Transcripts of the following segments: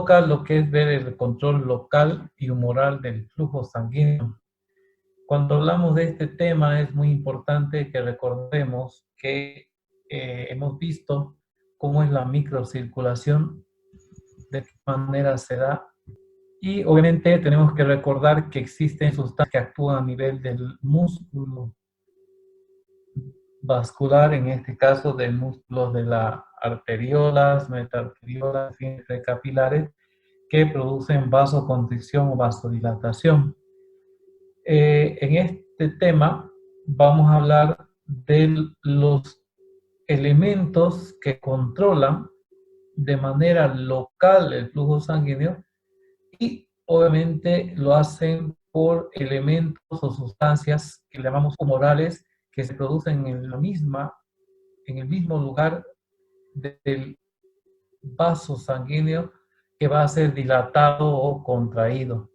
toca lo que es ver el control local y humoral del flujo sanguíneo. Cuando hablamos de este tema es muy importante que recordemos que hemos visto cómo es la microcirculación, de qué manera se da, y obviamente tenemos que recordar que existen sustancias que actúan a nivel del músculo vascular, en este caso de músculos de las arteriolas, metaarteriolas, capilares, que producen vasoconstricción o vasodilatación. En este tema vamos a hablar de los elementos que controlan de manera local el flujo sanguíneo y obviamente lo hacen por elementos o sustancias que llamamos humorales que se producen en el mismo lugar del vaso sanguíneo que va a ser dilatado o contraído.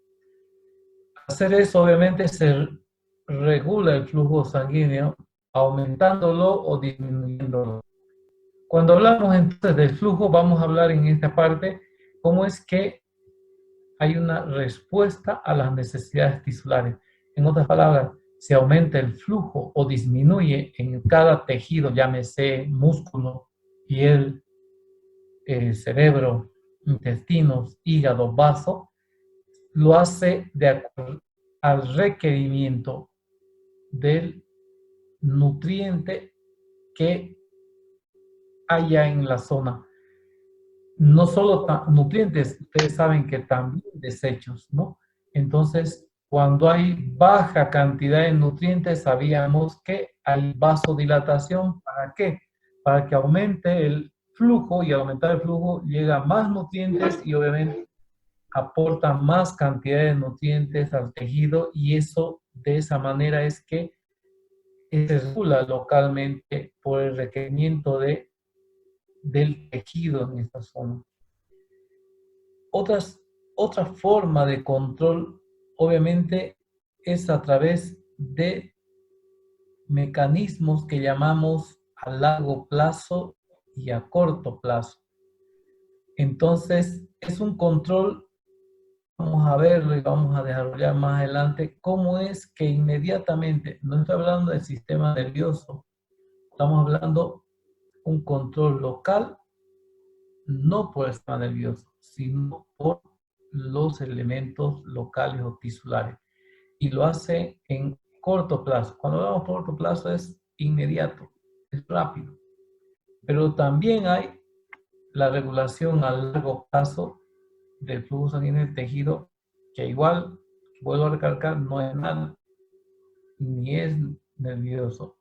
Al hacer eso, obviamente, se regula el flujo sanguíneo, aumentándolo o disminuyéndolo. Cuando hablamos entonces del flujo, vamos a hablar en esta parte cómo es que hay una respuesta a las necesidades tisulares. En otras palabras, se aumenta el flujo o disminuye en cada tejido, llámese músculo, piel, cerebro, intestinos, hígado, vaso, lo hace de acuerdo al requerimiento del nutriente que haya en la zona. No solo nutrientes, ustedes saben que también desechos, ¿no? Entonces, cuando hay baja cantidad de nutrientes, sabíamos que hay vasodilatación. ¿Para qué? Para que aumente el flujo, y al aumentar el flujo llega más nutrientes y obviamente aporta más cantidad de nutrientes al tejido, y eso de esa manera es que se regula localmente por el requerimiento del tejido en esta zona. Otra forma de control, obviamente, es a través de mecanismos que llamamos a largo plazo y a corto plazo. Entonces, es un control, vamos a verlo y vamos a desarrollar más adelante, cómo es que inmediatamente, no estoy hablando del sistema nervioso, estamos hablando un control local, no por el sistema nervioso, sino por los elementos locales o tisulares. Y lo hace en corto plazo. Cuando hablamos de corto plazo es inmediato, es rápido. Pero también hay la regulación a largo plazo del flujo sanguíneo del tejido, que igual, vuelvo a recalcar, no es nada, ni es nervioso.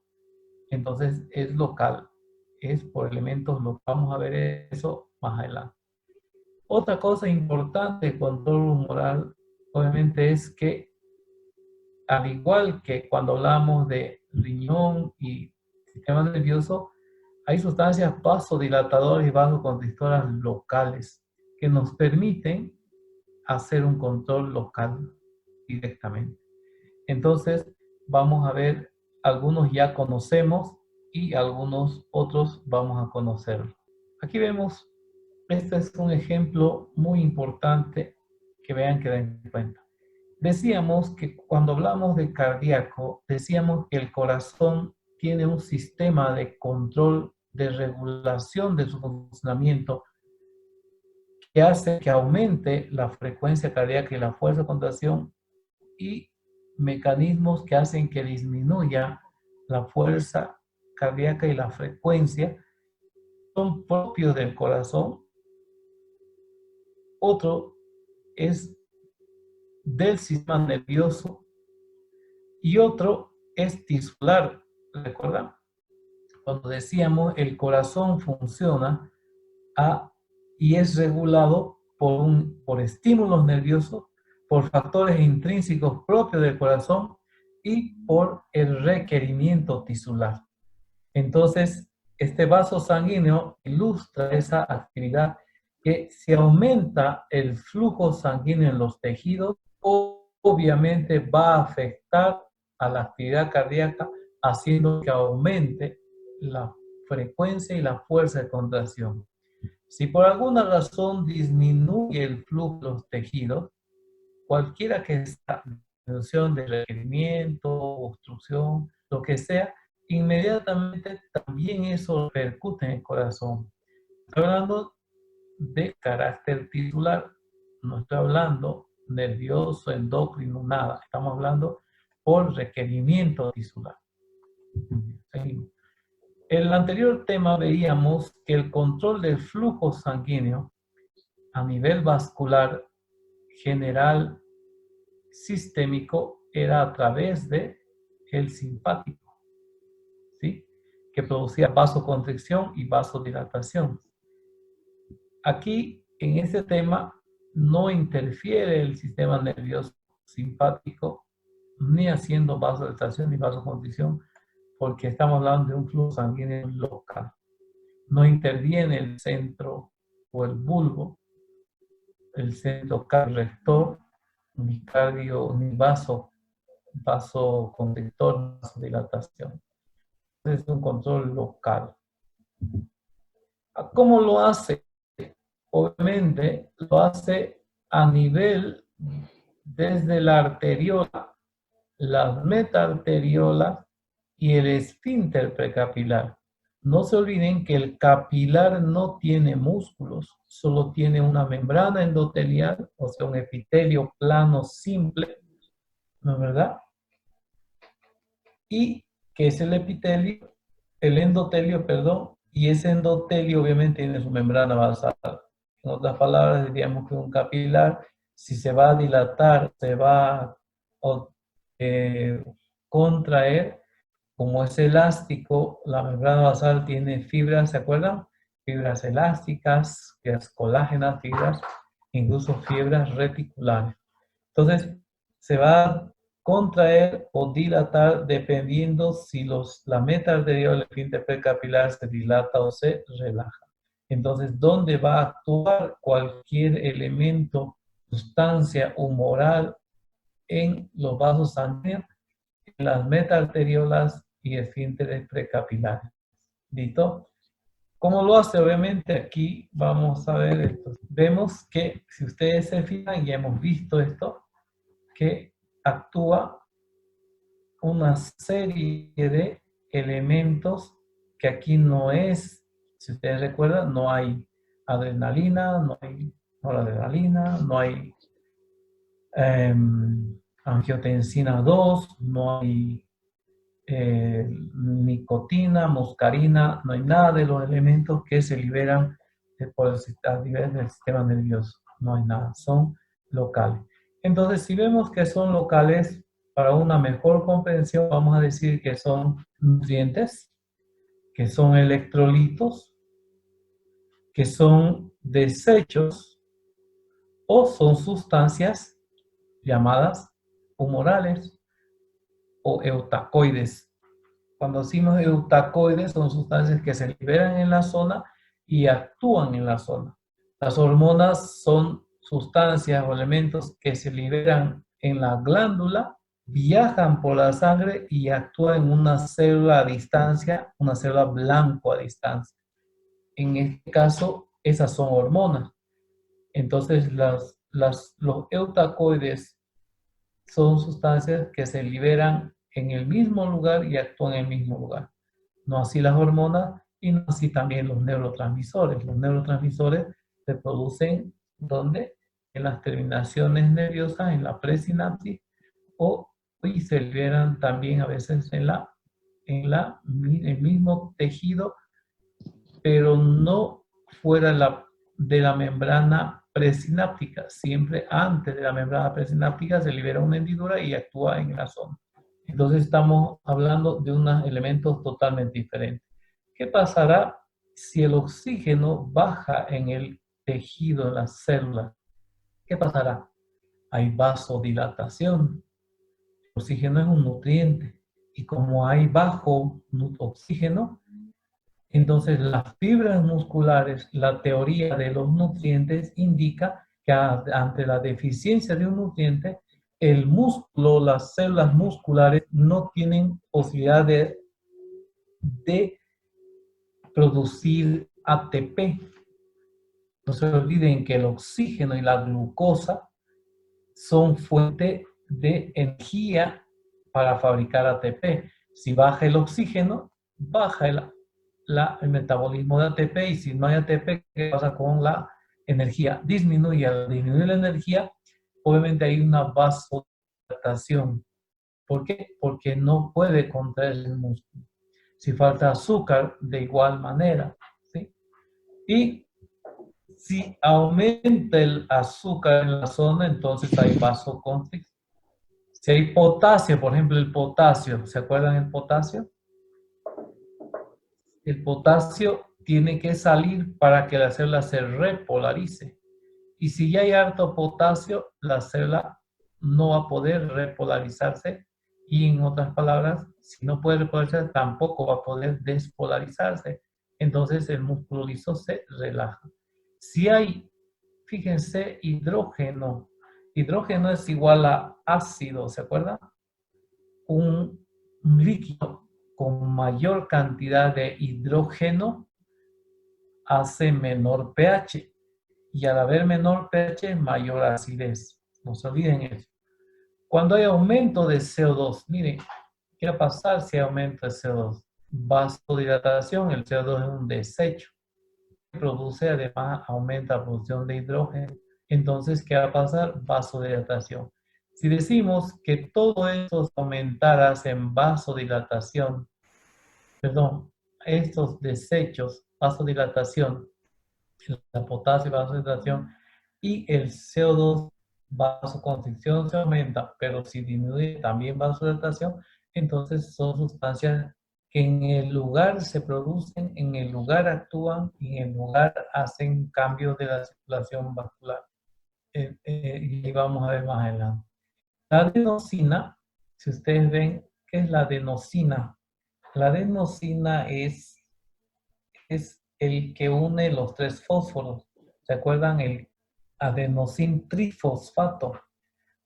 Entonces es local, es por elementos locales. Vamos a ver eso más adelante. Otra cosa importante de control humoral, obviamente, es que al igual que cuando hablamos de riñón y sistema nervioso, hay sustancias vasodilatadoras y vasoconstrictoras locales que nos permiten hacer un control local directamente. Entonces, vamos a ver, algunos ya conocemos y algunos otros vamos a conocer. Aquí vemos, este es un ejemplo muy importante que vean que den cuenta. Decíamos que cuando hablamos de cardíaco, decíamos que el corazón tiene un sistema de control, de regulación de su funcionamiento, que hace que aumente la frecuencia cardíaca y la fuerza de contracción, y mecanismos que hacen que disminuya la fuerza cardíaca y la frecuencia son propios del corazón. Otro es del sistema nervioso y otro es tisular. ¿Recuerdan? Cuando decíamos el corazón funciona y es regulado por estímulos nerviosos, por factores intrínsecos propios del corazón y por el requerimiento tisular. Entonces, este vaso sanguíneo ilustra esa actividad, que si aumenta el flujo sanguíneo en los tejidos, obviamente va a afectar a la actividad cardíaca, haciendo que aumente la frecuencia y la fuerza de contracción. Si por alguna razón disminuye el flujo de los tejidos, cualquiera que sea disminución de requerimiento, obstrucción, lo que sea, inmediatamente también eso repercute en el corazón. Estoy hablando de carácter tisular, no estoy hablando nervioso, endocrino, nada. Estamos hablando por requerimiento tisular. Seguimos. En el anterior tema veíamos que el control del flujo sanguíneo a nivel vascular general sistémico era a través de el simpático, ¿sí? Que producía vasoconstricción y vasodilatación. Aquí, en este tema, no interfiere el sistema nervioso simpático ni haciendo vasodilatación ni vasoconstricción, porque estamos hablando de un flujo sanguíneo local. No interviene el centro o el bulbo, el centro rector, ni cardio, ni vasoconstrictor, vasodilatación. Es un control local. ¿Cómo lo hace? Obviamente lo hace a nivel desde la arteriola, las metaarteriolas y el esfínter precapilar. No se olviden que el capilar no tiene músculos, solo tiene una membrana endotelial, o sea, un epitelio plano simple, ¿no es verdad? Y que es el epitelio, el endotelio, perdón, y ese endotelio obviamente tiene su membrana basal. En otras palabras, diríamos que un capilar, si se va a dilatar, se va a contraer, como es elástico, la membrana basal tiene fibras, ¿se acuerdan? Fibras elásticas, fibras colágenas, fibras, incluso fibras reticulares. Entonces, se va a contraer o dilatar dependiendo si la meta arterial, el esfínter precapilar se dilata o se relaja. Entonces, ¿dónde va a actuar cualquier elemento, sustancia humoral en los vasos sanguíneos? En las metaarteriolas y esfínteres precapilares. ¿Listo? ¿Cómo lo hace? Obviamente aquí vamos a ver esto. Vemos que, si ustedes se fijan, ya hemos visto esto, que actúa una serie de elementos que aquí no es, si ustedes recuerdan, no hay adrenalina, no hay noradrenalina, no hay angiotensina 2, no hay nicotina, muscarina, no hay nada de los elementos que se liberan a nivel del sistema nervioso. No hay nada, son locales. Entonces, si vemos que son locales, para una mejor comprensión, vamos a decir que son nutrientes, que son electrolitos, que son desechos o son sustancias llamadas humorales o eutacoides. Cuando decimos eutacoides, son sustancias que se liberan en la zona y actúan en la zona. Las hormonas son sustancias o elementos que se liberan en la glándula, viajan por la sangre y actúan en una célula a distancia, una célula blanco a distancia. En este caso, esas son hormonas. Entonces, los eutacoides son sustancias que se liberan en el mismo lugar y actúan en el mismo lugar. No así las hormonas y no así también los neurotransmisores. Los neurotransmisores se producen ¿dónde? En las terminaciones nerviosas, en la presinapsis, y se liberan también a veces en el mismo tejido, pero no fuera de la membrana presináptica. Siempre antes de la membrana presináptica se libera una hendidura y actúa en la zona. Entonces estamos hablando de unos elementos totalmente diferentes. ¿Qué pasará si el oxígeno baja en el tejido, en las células? ¿Qué pasará? Hay vasodilatación. El oxígeno es un nutriente y como hay bajo oxígeno, entonces las fibras musculares, la teoría de los nutrientes indica que ante la deficiencia de un nutriente, el músculo, las células musculares no tienen posibilidad de producir ATP. No se olviden que el oxígeno y la glucosa son fuente de energía para fabricar ATP. Si baja el oxígeno, baja el metabolismo de ATP, y si no hay ATP, ¿qué pasa con la energía? Disminuye. Al disminuir la energía, obviamente hay una vasodilatación. ¿Por qué? Porque no puede contraer el músculo. Si falta azúcar, de igual manera, ¿sí? Y si aumenta el azúcar en la zona, entonces hay vasoconstricción. Si hay potasio, por ejemplo, el potasio, ¿se acuerdan el potasio? El potasio tiene que salir para que la célula se repolarice. Y si ya hay harto potasio, la célula no va a poder repolarizarse. Y en otras palabras, si no puede repolarizarse, tampoco va a poder despolarizarse. Entonces el músculo liso se relaja. Si hay, fíjense, hidrógeno. Hidrógeno es igual a ácido, ¿se acuerdan? Un líquido con mayor cantidad de hidrógeno hace menor pH, y al haber menor pH, mayor acidez. No se olviden eso. Cuando hay aumento de CO2, miren, ¿qué va a pasar si hay aumento de CO2? Vasodilatación, el CO2 es un desecho. Produce, además, aumenta la producción de hidrógeno. Entonces, ¿qué va a pasar? Vasodilatación. Si decimos que todo esto aumentara en vasodilatación, perdón, estos desechos, vasodilatación, la potasio, vasodilatación, y el CO2, vasoconstricción se aumenta, pero si disminuye también vasodilatación, entonces son sustancias que en el lugar se producen, en el lugar actúan y en el lugar hacen cambios de la circulación vascular. Y vamos a ver más adelante. La adenosina, si ustedes ven, ¿qué es la adenosina? La adenosina es el que une los tres fósforos. ¿Se acuerdan? El adenosin trifosfato.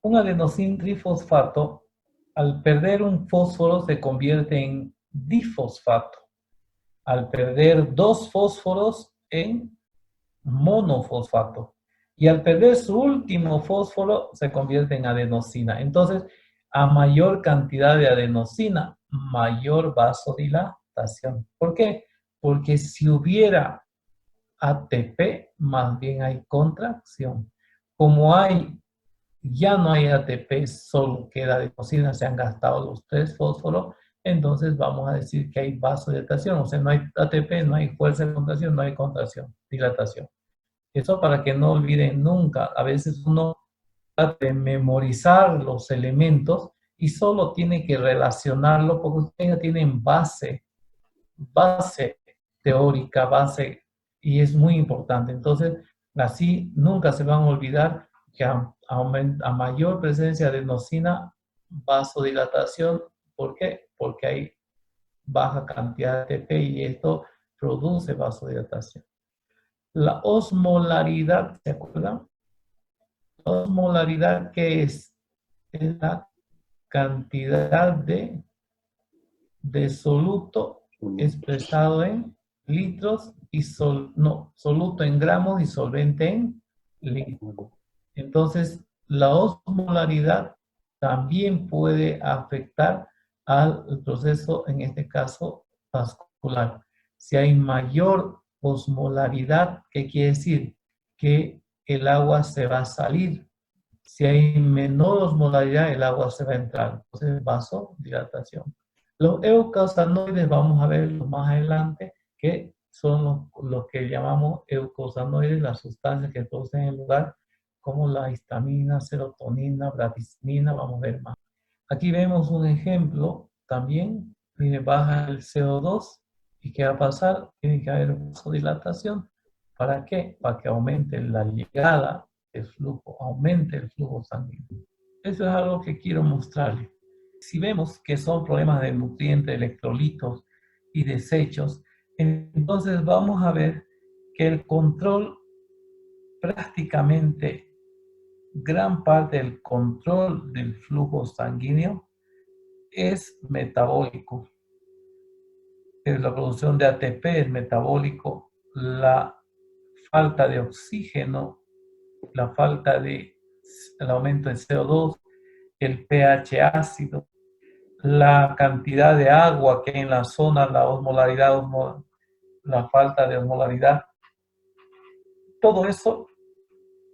Un adenosin trifosfato, al perder un fósforo, se convierte en difosfato. Al perder dos fósforos, en monofosfato. Y al perder su último fósforo, se convierte en adenosina. Entonces, a mayor cantidad de adenosina, mayor vasodilatación. ¿Por qué? Porque si hubiera ATP, más bien hay contracción. Como ya no hay ATP, solo queda adenosina, se han gastado los tres fósforos, entonces vamos a decir que hay vasodilatación. O sea, no hay ATP, no hay fuerza de contracción, no hay contracción, dilatación. Eso para que no olviden nunca. A veces uno trata de memorizar los elementos y solo tiene que relacionarlo porque ustedes ya tienen base teórica, base, y es muy importante. Entonces, así nunca se van a olvidar que a mayor presencia de adenosina, vasodilatación. ¿Por qué? Porque hay baja cantidad de ATP y esto produce vasodilatación. La osmolaridad, ¿se acuerdan? La osmolaridad, ¿qué es? Es la cantidad de soluto expresado en litros y soluto en gramos y solvente en litros. Entonces, la osmolaridad también puede afectar al proceso, en este caso, vascular. Si hay mayor osmolaridad, ¿qué quiere decir? Que el agua se va a salir. Si hay menor osmolaridad, el agua se va a entrar. Entonces, vasodilatación. Los eukosanoides, vamos a verlos más adelante, que son los que llamamos eukosanoides, las sustancias que producen en el lugar, como la histamina, serotonina, braticnina, vamos a ver más. Aquí vemos un ejemplo también, mire, baja el CO2, ¿y qué va a pasar? Tiene que haber vasodilatación. ¿Para qué? Para que aumente la llegada del flujo, aumente el flujo sanguíneo. Eso es algo que quiero mostrarles. Si vemos que son problemas de nutrientes, electrolitos y desechos, entonces vamos a ver que el control, prácticamente gran parte del control del flujo sanguíneo es metabólico. La producción de ATP es metabólico, la falta de oxígeno, la falta de el aumento de CO2, el pH ácido, la cantidad de agua que hay en la zona, la osmolaridad, la falta de osmolaridad. Todo eso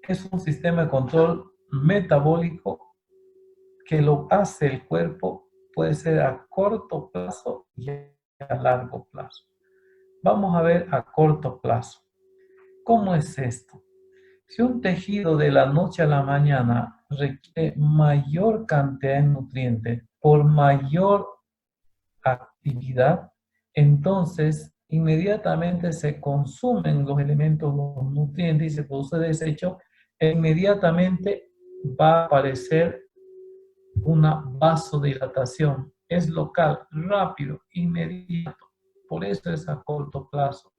es un sistema de control metabólico que lo hace el cuerpo, puede ser a corto plazo y a largo plazo. Vamos a ver a corto plazo. ¿Cómo es esto? Si un tejido de la noche a la mañana requiere mayor cantidad de nutrientes por mayor actividad, entonces inmediatamente se consumen los elementos, los nutrientes y se produce desecho, e inmediatamente va a aparecer una vasodilatación. Es local, rápido, inmediato. Por eso es a corto plazo.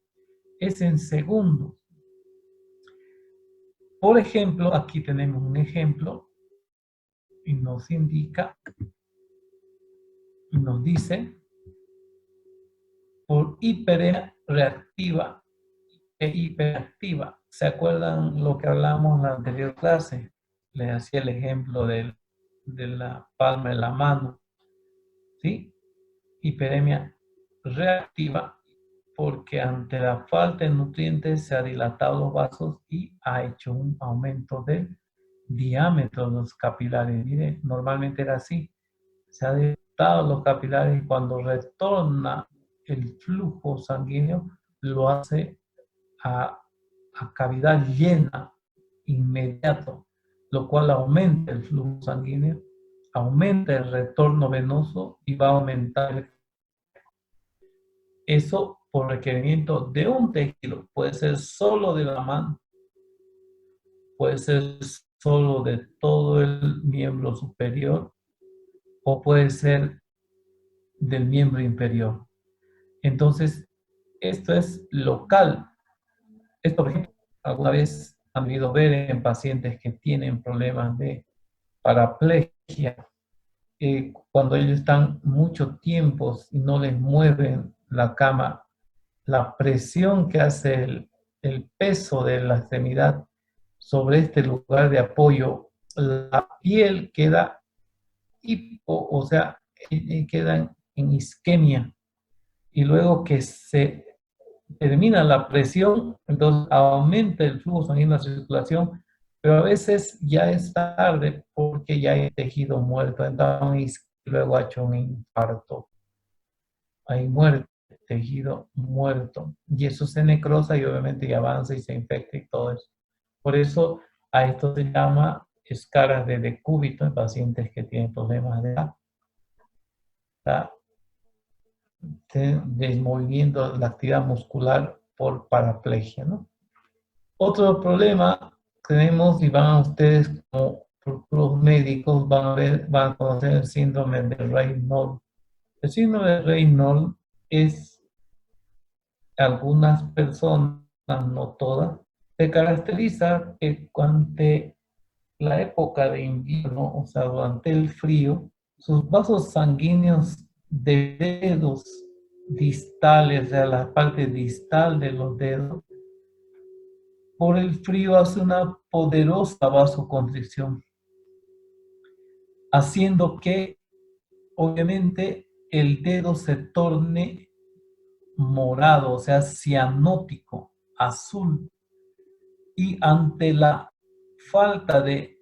Es en segundos. Por ejemplo, aquí tenemos un ejemplo y nos indica, nos dice, por hiperemia reactiva e hiperactiva. ¿Se acuerdan lo que hablamos en la anterior clase? Les hacía el ejemplo de la palma de la mano, ¿sí? Hiperemia reactiva porque ante la falta de nutrientes se ha dilatado los vasos y ha hecho un aumento del diámetro de los capilares. Mire, normalmente era así. Se ha dilatado los capilares y cuando retorna el flujo sanguíneo lo hace a cavidad llena, inmediato, lo cual aumenta el flujo sanguíneo, aumenta el retorno venoso y va a aumentar eso por requerimiento de un tejido. Puede ser solo de la mano, puede ser solo de todo el miembro superior o puede ser del miembro inferior. Entonces, esto es local. Esto, por ejemplo, alguna vez han debido ver en pacientes que tienen problemas de paraplegia, cuando ellos están mucho tiempo y no les mueven la cama, la presión que hace el peso de la extremidad sobre este lugar de apoyo, la piel queda hipo, o sea, queda en isquemia. Y luego que se termina la presión, entonces aumenta el flujo sanguíneo en la circulación, pero a veces ya es tarde porque ya hay tejido muerto, entonces luego ha hecho un infarto, hay muerte, tejido muerto, y eso se necrosa y obviamente ya avanza y se infecta y todo eso. Por eso a esto se llama escaras de decúbito en pacientes que tienen problemas de la desmovimiento, la actividad muscular por paraplegia, ¿no? Otro problema tenemos, y van a ustedes como los médicos, van a conocer el síndrome de Raynaud. El síndrome de Raynaud es algunas personas, no todas, se caracteriza que durante la época de invierno, o sea, durante el frío, sus vasos sanguíneos de dedos distales, o sea, la parte distal de los dedos, por el frío hace una poderosa vasoconstricción, haciendo que obviamente el dedo se torne morado, o sea, cianótico, azul, y ante la falta de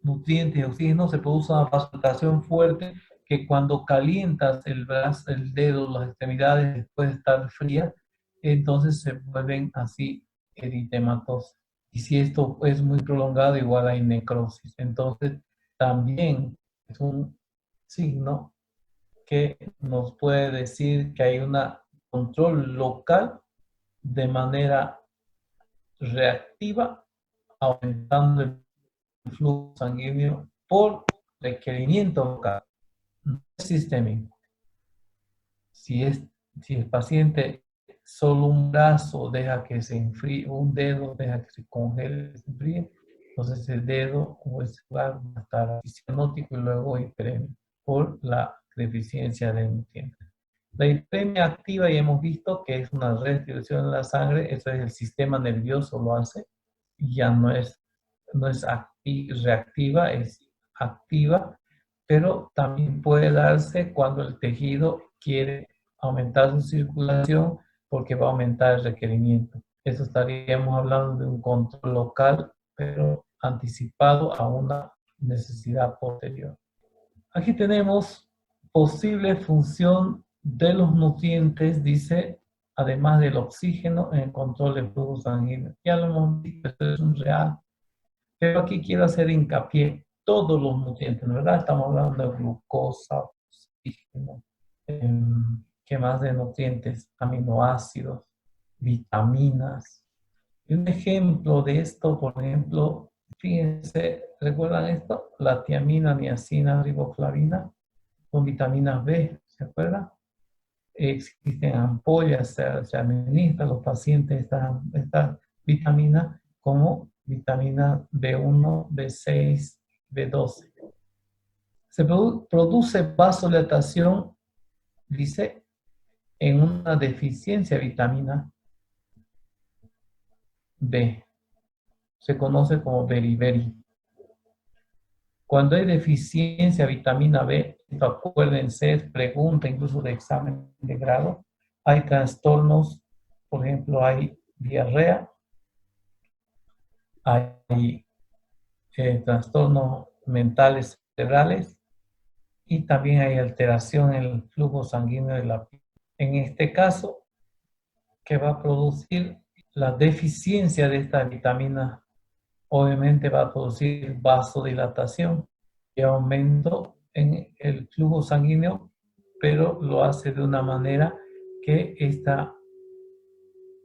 nutrientes y oxígeno se produce una vasodilatación fuerte que cuando calientas el brazo, el dedo, las extremidades después de estar frías, entonces se vuelven así eritematosas. Y si esto es muy prolongado, igual hay necrosis. Entonces, también es un signo que nos puede decir que hay un control local de manera reactiva, aumentando el flujo sanguíneo por requerimiento local, no es sistémico. Si, si el paciente solo un brazo deja que se enfríe, un dedo deja que se congele, se enfríe, entonces el dedo o ese lugar va a estar cianótico y luego hiperemia por la deficiencia de nutrientes. La hiperemia activa ya hemos visto que es una redistribución en la sangre, eso es el sistema nervioso lo hace, y ya no es reactiva, es activa, pero también puede darse cuando el tejido quiere aumentar su circulación porque va a aumentar el requerimiento. Eso estaríamos hablando de un control local, pero anticipado a una necesidad posterior. Aquí tenemos posible función de los nutrientes, dice, además del oxígeno en el control del flujo sanguíneo. Ya lo hemos visto, esto es un real. Pero aquí quiero hacer hincapié todos los nutrientes, ¿no? ¿Verdad? Estamos hablando de glucosa, oxígeno, ¿qué más de nutrientes? Aminoácidos, vitaminas. Y un ejemplo de esto, por ejemplo, fíjense, ¿recuerdan esto? La tiamina, niacina, riboflavina, son vitaminas B, ¿se acuerdan? Existen ampollas, se administran a los pacientes estas vitaminas como vitamina B1, B6, B12. Se produce vasodilatación, dice, en una deficiencia de vitamina B. Se conoce como beriberi. Cuando hay deficiencia de vitamina B, esto acuérdense, es pregunta incluso de examen de grado, hay trastornos, por ejemplo, hay diarrea, hay trastornos mentales cerebrales y también hay alteración en el flujo sanguíneo de la piel. En este caso, que va a producir la deficiencia de esta vitamina, obviamente va a producir vasodilatación y aumento en el flujo sanguíneo, pero lo hace de una manera que esta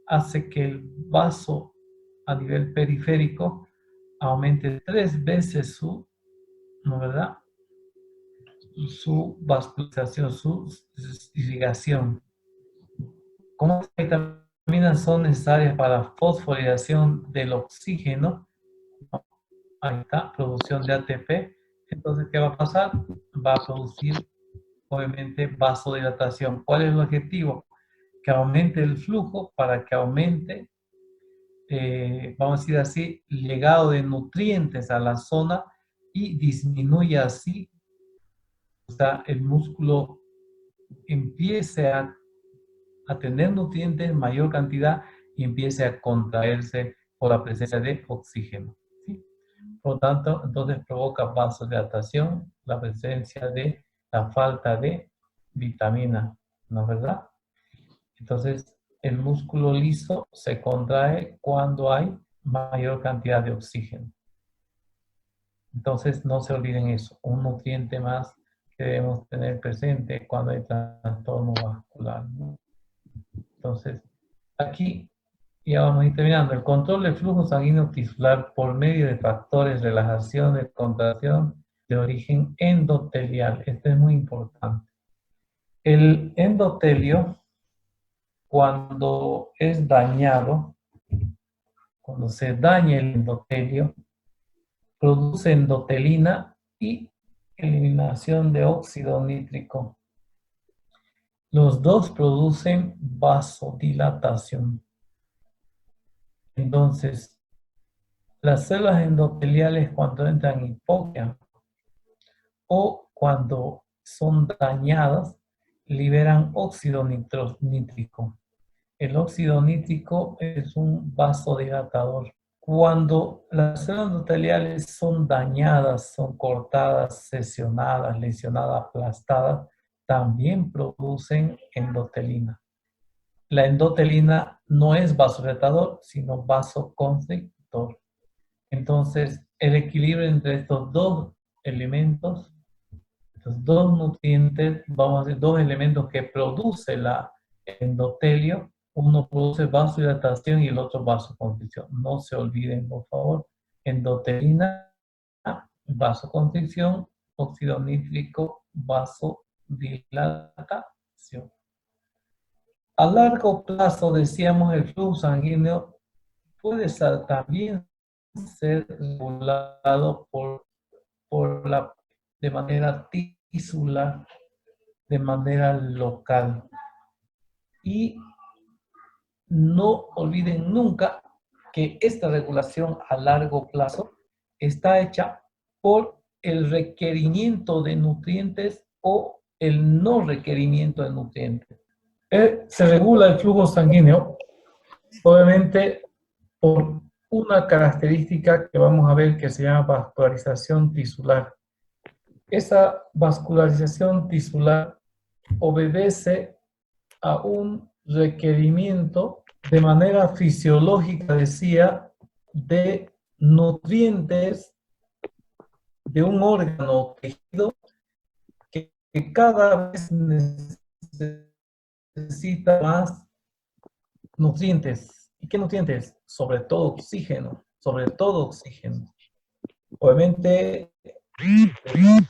hace que el vaso a nivel periférico aumente 3 veces su, ¿no verdad? Su vascularización, su irrigación. Como las vitaminas son necesarias para la fosforilación del oxígeno, ahí está, producción de ATP. Entonces, ¿qué va a pasar? Va a producir, obviamente, vasodilatación. ¿Cuál es el objetivo? Que aumente el flujo para que aumente, vamos a decir así, llegado de nutrientes a la zona y disminuya así, o sea, el músculo empiece a tener nutrientes en mayor cantidad y empiece a contraerse por la presencia de oxígeno. ¿Sí? Por lo tanto, entonces provoca vasodilatación, la presencia de la falta de vitamina, ¿no es verdad? Entonces, el músculo liso se contrae cuando hay mayor cantidad de oxígeno. Entonces, no se olviden eso, un nutriente más que debemos tener presente cuando hay trastorno vascular, ¿no? Entonces, aquí ya vamos a ir terminando. El control del flujo sanguíneo tisular por medio de factores, relajación, de contracción de origen endotelial. Esto es muy importante. El endotelio, cuando es dañado, cuando se daña el endotelio, produce endotelina y eliminación de óxido nítrico. Los dos producen vasodilatación. Entonces, las células endoteliales cuando entran en hipoxia o cuando son dañadas, liberan óxido nítrico. El óxido nítrico es un vasodilatador. Cuando las células endoteliales son dañadas, son cortadas, sesionadas, lesionadas, aplastadas, también producen endotelina. La endotelina no es vasodilatador, sino vasoconstrictor. Entonces, el equilibrio entre estos dos elementos, estos dos nutrientes, vamos a decir, dos elementos que produce la endotelio, uno produce vasodilatación y el otro vasoconstricción. No se olviden, por favor, endotelina, vasoconstricción, óxido nítrico, vasodilatación. A largo plazo, decíamos, el flujo sanguíneo puede también ser regulado de manera tisular, de manera local. Y no olviden nunca que esta regulación a largo plazo está hecha por el requerimiento de nutrientes o el no requerimiento de nutrientes. Se regula el flujo sanguíneo, obviamente, por una característica que vamos a ver que se llama vascularización tisular. Esa vascularización tisular obedece a un requerimiento de manera fisiológica, decía, de nutrientes de un órgano o tejido que cada vez necesita más nutrientes. ¿Y qué nutrientes? Sobre todo oxígeno, sobre todo oxígeno. Obviamente,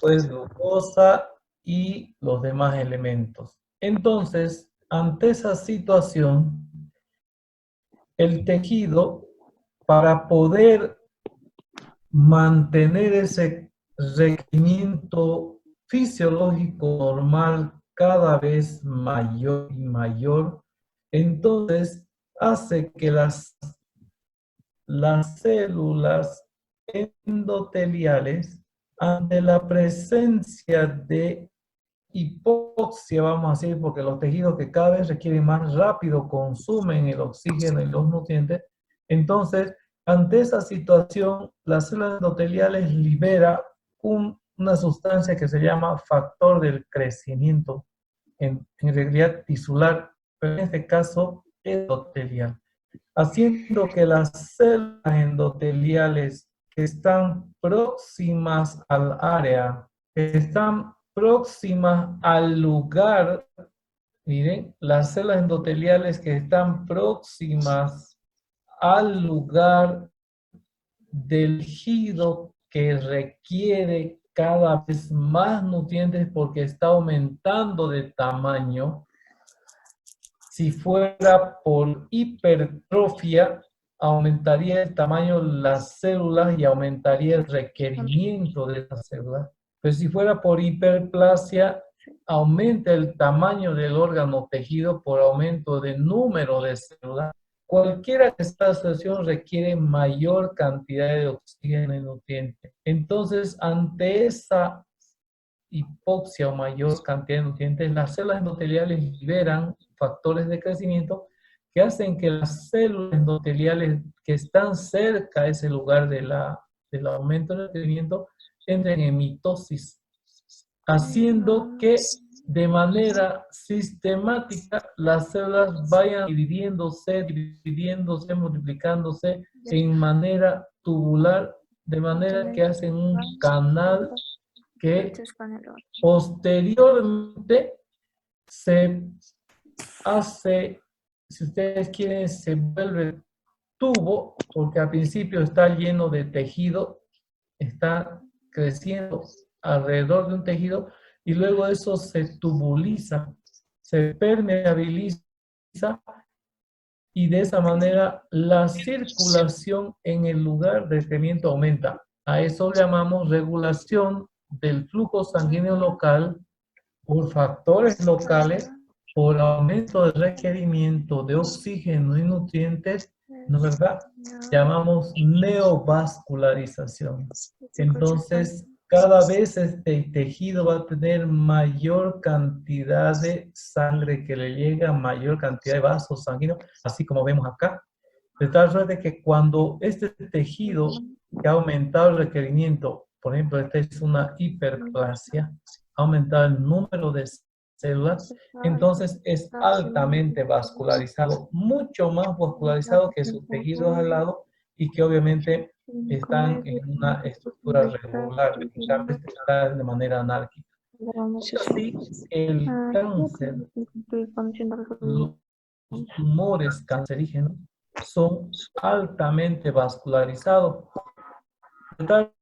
pues glucosa y los demás elementos. Entonces, ante esa situación, el tejido, para poder mantener ese requerimiento fisiológico normal cada vez mayor y mayor, entonces hace que las células endoteliales, ante la presencia de hipoxia, vamos a decir, porque los tejidos que cada vez requieren más rápido consumen el oxígeno y los nutrientes, entonces, ante esa situación, las células endoteliales libera una sustancia que se llama factor del crecimiento, en realidad tisular, pero en este caso endotelial, haciendo que las células endoteliales que están próximas al área, que están próximas al lugar, miren, las células endoteliales que están próximas al lugar del tejido que requiere cada vez más nutrientes porque está aumentando de tamaño. Si fuera por hipertrofia, aumentaría el tamaño de las células y aumentaría el requerimiento de las células. Pero si fuera por hiperplasia, aumenta el tamaño del órgano tejido por aumento de número de células. Cualquiera que sea la situación requiere mayor cantidad de oxígeno y nutrientes. Entonces, ante esa hipoxia o mayor cantidad de nutrientes, las células endoteliales liberan factores de crecimiento que hacen que las células endoteliales que están cerca de ese lugar del aumento del crecimiento entren en mitosis, haciendo que de manera sistemática las células vayan dividiéndose, multiplicándose en manera tubular, de manera que hacen un canal que posteriormente se hace, si ustedes quieren, se vuelve tubo, porque al principio está lleno de tejido, está creciendo alrededor de un tejido, y luego eso se tubuliza, se permeabiliza, y de esa manera la circulación en el lugar de crecimiento aumenta. A eso le llamamos regulación del flujo sanguíneo local por factores locales, por aumento del requerimiento de oxígeno y nutrientes, ¿no es verdad? Llamamos neovascularización. Entonces, cada vez este tejido va a tener mayor cantidad de sangre que le llega, mayor cantidad de vasos sanguíneos, así como vemos acá. De tal suerte que cuando este tejido que ha aumentado el requerimiento, por ejemplo, esta es una hiperplasia, ha aumentado el número de células, entonces es altamente vascularizado, mucho más vascularizado que sus tejidos al lado y que obviamente están en una estructura regular, en cambio este está de manera anárquica. Es así, el cáncer, los tumores cancerígenos son altamente vascularizados, de tal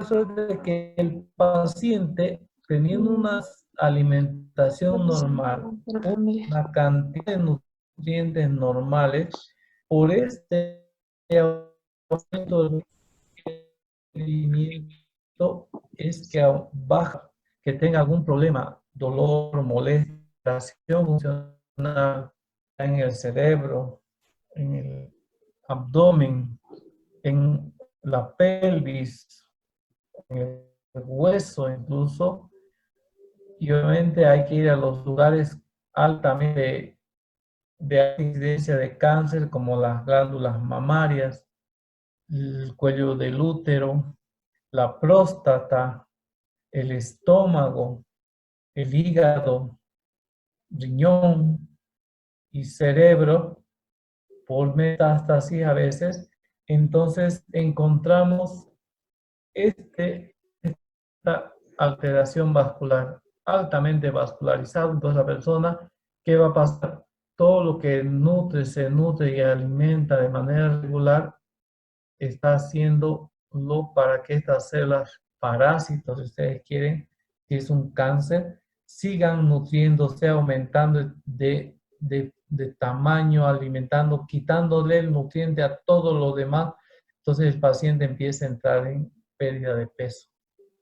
suerte que el paciente, teniendo una alimentación normal, una cantidad de nutrientes normales, por este aumento del rendimiento es que baja, que tenga algún problema, dolor, molestia, funcional, en el cerebro, en el abdomen, en la pelvis, en el hueso incluso, y obviamente hay que ir a los lugares altamente de incidencia de cáncer, como las glándulas mamarias, el cuello del útero, la próstata, el estómago, el hígado, riñón y cerebro, por metástasis a veces. Entonces encontramos esta alteración vascular, altamente vascularizada. Entonces la persona, ¿qué va a pasar? Todo lo que nutre, se nutre y alimenta de manera regular, está haciéndolo para que estas células parásitos, si ustedes quieren, si es un cáncer, sigan nutriéndose, aumentando de tamaño, alimentando, quitándole el nutriente a todo lo demás. Entonces el paciente empieza a entrar en pérdida de peso.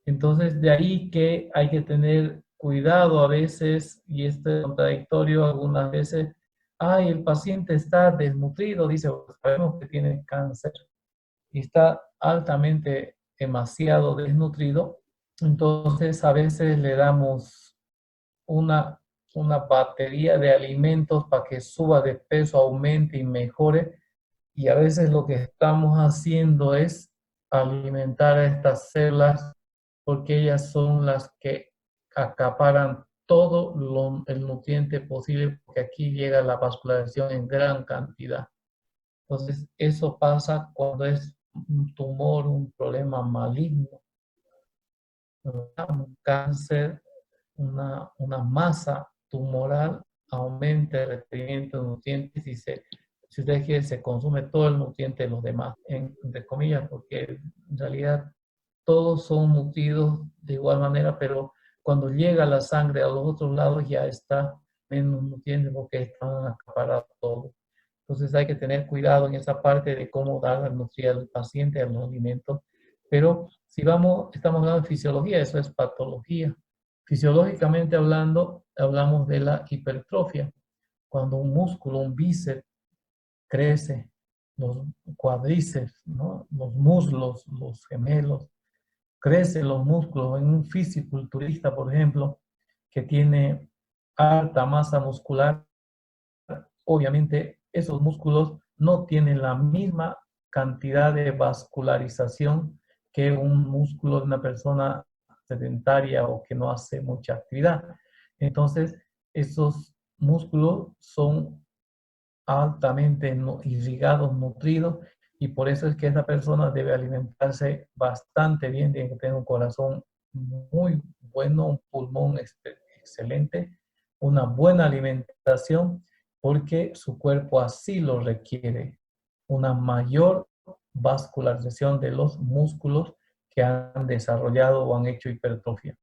Entonces de ahí que hay que tener cuidado a veces, y esto es contradictorio algunas veces. Ay, el paciente está desnutrido, dice, sabemos que tiene cáncer y está altamente demasiado desnutrido, entonces a veces le damos una, una batería de alimentos para que suba de peso, aumente y mejore, y a veces lo que estamos haciendo es alimentar a estas células porque ellas son las que acaparan todo el nutriente posible, porque aquí llega la vascularización en gran cantidad. Entonces, eso pasa cuando es un tumor, un problema maligno, ¿verdad? Un cáncer, una masa tumoral, aumenta el requerimiento de nutrientes y si ustedes quieren, se consume todo el nutriente de los demás, entre comillas, porque en realidad todos son nutridos de igual manera, pero cuando llega la sangre a los otros lados ya está menos nutrientes porque están acaparados todos. Entonces hay que tener cuidado en esa parte de cómo dar la nutrición al paciente, a los alimentos. Pero si estamos hablando de fisiología, eso es patología. Fisiológicamente hablando, hablamos de la hipertrofia. Cuando un músculo, un bíceps, crece, los cuádriceps, ¿no? Los muslos, los gemelos, crecen los músculos en un fisiculturista, por ejemplo, que tiene alta masa muscular. Obviamente esos músculos no tienen la misma cantidad de vascularización que un músculo de una persona sedentaria o que no hace mucha actividad. Entonces, esos músculos son altamente irrigados, nutridos, y por eso es que esa persona debe alimentarse bastante bien, tiene que tener un corazón muy bueno, un pulmón excelente, una buena alimentación, porque su cuerpo así lo requiere, una mayor vascularización de los músculos que han desarrollado o han hecho hipertrofia.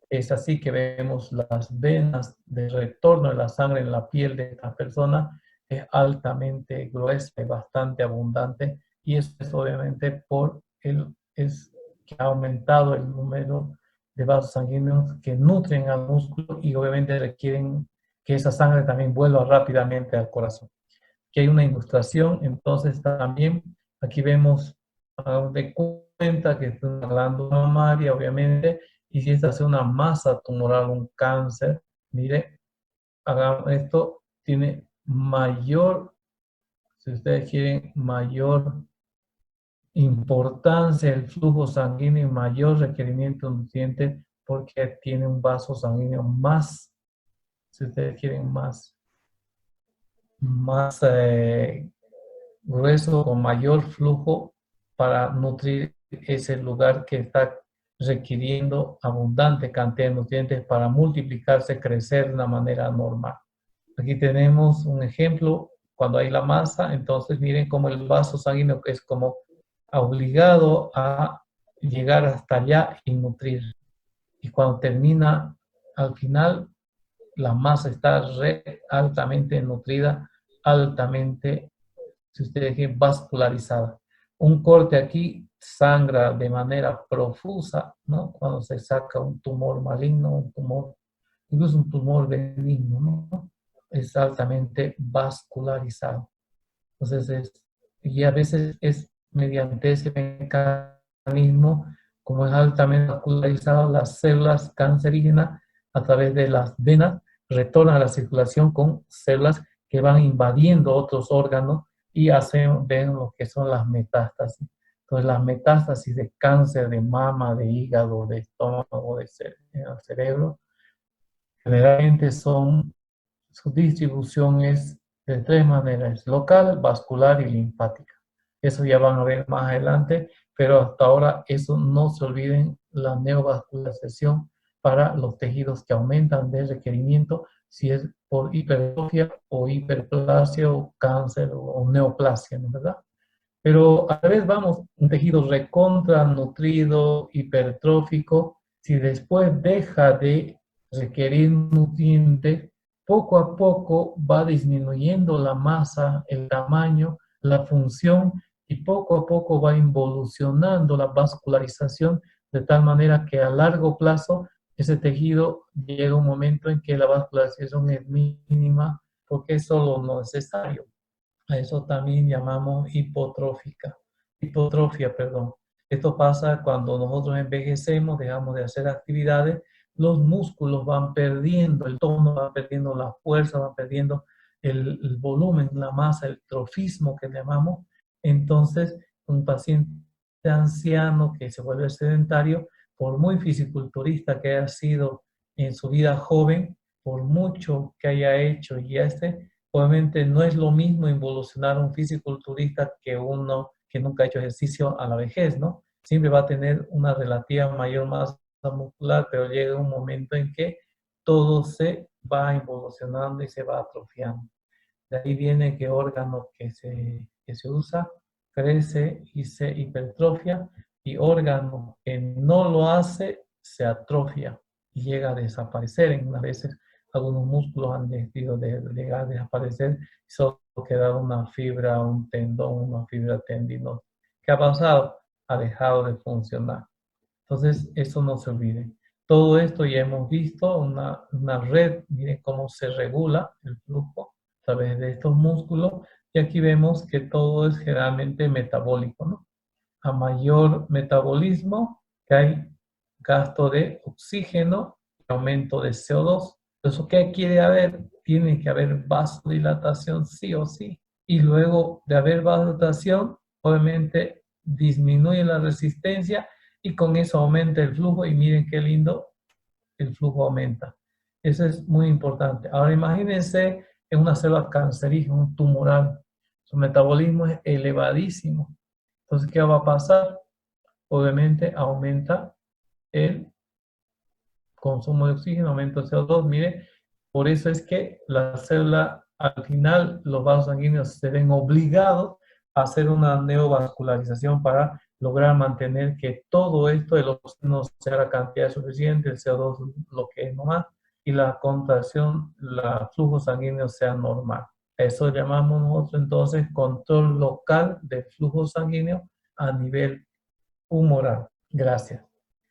Es así que vemos las venas de retorno de la sangre en la piel de esta persona es altamente gruesa y bastante abundante, y eso es obviamente es que ha aumentado el número de vasos sanguíneos que nutren al músculo y obviamente requieren que esa sangre también vuelva rápidamente al corazón. Aquí hay una ilustración, entonces también aquí vemos de cuenta que es una glándula mamaria, obviamente, y si esta hace una masa tumoral, un cáncer, mire, esto tiene mayor, si ustedes quieren, mayor importancia el flujo sanguíneo y mayor requerimiento de nutrientes porque tiene un vaso sanguíneo más, si ustedes quieren, más grueso, con mayor flujo para nutrir ese lugar que está requiriendo abundante cantidad de nutrientes para multiplicarse, crecer de una manera normal. Aquí tenemos un ejemplo, cuando hay la masa, entonces miren cómo el vaso sanguíneo es como obligado a llegar hasta allá y nutrir. Y cuando termina, al final, la masa está altamente nutrida, altamente, si ustedes quieren, vascularizada. Un corte aquí sangra de manera profusa, ¿no? Cuando se saca un tumor maligno, incluso un tumor benigno, ¿no? es altamente vascularizado. Entonces, y a veces es mediante ese mecanismo, como es altamente vascularizado, las células cancerígenas a través de las venas retornan a la circulación con células que van invadiendo otros órganos y ven lo que son las metástasis. Entonces, las metástasis de cáncer de mama, de hígado, de estómago, de cerebro, generalmente su distribución es de tres maneras: local, vascular y linfática. Eso ya van a ver más adelante, pero hasta ahora eso no se olviden, la neovascularización para los tejidos que aumentan de requerimiento, si es por hipertrofia o hiperplasia o cáncer o neoplasia, ¿no es verdad? Pero a la vez vamos, un tejido recontra nutrido, hipertrófico, si después deja de requerir nutrientes, poco a poco va disminuyendo la masa, el tamaño, la función, y poco a poco va involucionando la vascularización de tal manera que a largo plazo ese tejido llega un momento en que la vascularización es mínima porque es solo lo necesario. A eso también llamamos hipotrofia, perdón. Esto pasa cuando nosotros envejecemos, dejamos de hacer actividades, los músculos van perdiendo el tono, van perdiendo la fuerza, van perdiendo el volumen, la masa, el trofismo que llamamos. Entonces, un paciente anciano que se vuelve sedentario, por muy fisiculturista que haya sido en su vida joven, por mucho que haya hecho y obviamente no es lo mismo involucionar un fisiculturista que uno que nunca ha hecho ejercicio a la vejez, ¿no? Siempre va a tener una relativa mayor masa muscular, pero llega un momento en que todo se va involucionando y se va atrofiando. De ahí viene que órgano que se usa crece y se hipertrofia, y órgano que no lo hace se atrofia y llega a desaparecer. En unas veces algunos músculos han decidido de llegar a desaparecer y solo queda una fibra, un tendón, una fibra tendinosa. ¿Qué ha pasado? Ha dejado de funcionar. Entonces, eso no se olvide. Todo esto ya hemos visto, una red, miren cómo se regula el flujo a través de estos músculos, y aquí vemos que todo es generalmente metabólico, ¿no? A mayor metabolismo, que hay gasto de oxígeno, aumento de CO2. ¿Eso qué quiere haber? Tiene que haber vasodilatación sí o sí. Y luego de haber vasodilatación, obviamente disminuye la resistencia y con eso aumenta el flujo, y miren qué lindo, el flujo aumenta. Eso es muy importante. Ahora imagínense en una célula cancerígena, un tumoral, su metabolismo es elevadísimo. Entonces, ¿qué va a pasar? Obviamente aumenta el consumo de oxígeno, aumenta el CO2. Mire, por eso es que la célula, al final, los vasos sanguíneos se ven obligados a hacer una neovascularización para lograr mantener que todo esto, el oxígeno sea la cantidad suficiente, el CO2 lo que es normal, y la contracción, el flujo sanguíneo sea normal. Eso llamamos nosotros entonces control local del flujo sanguíneo a nivel humoral. Gracias.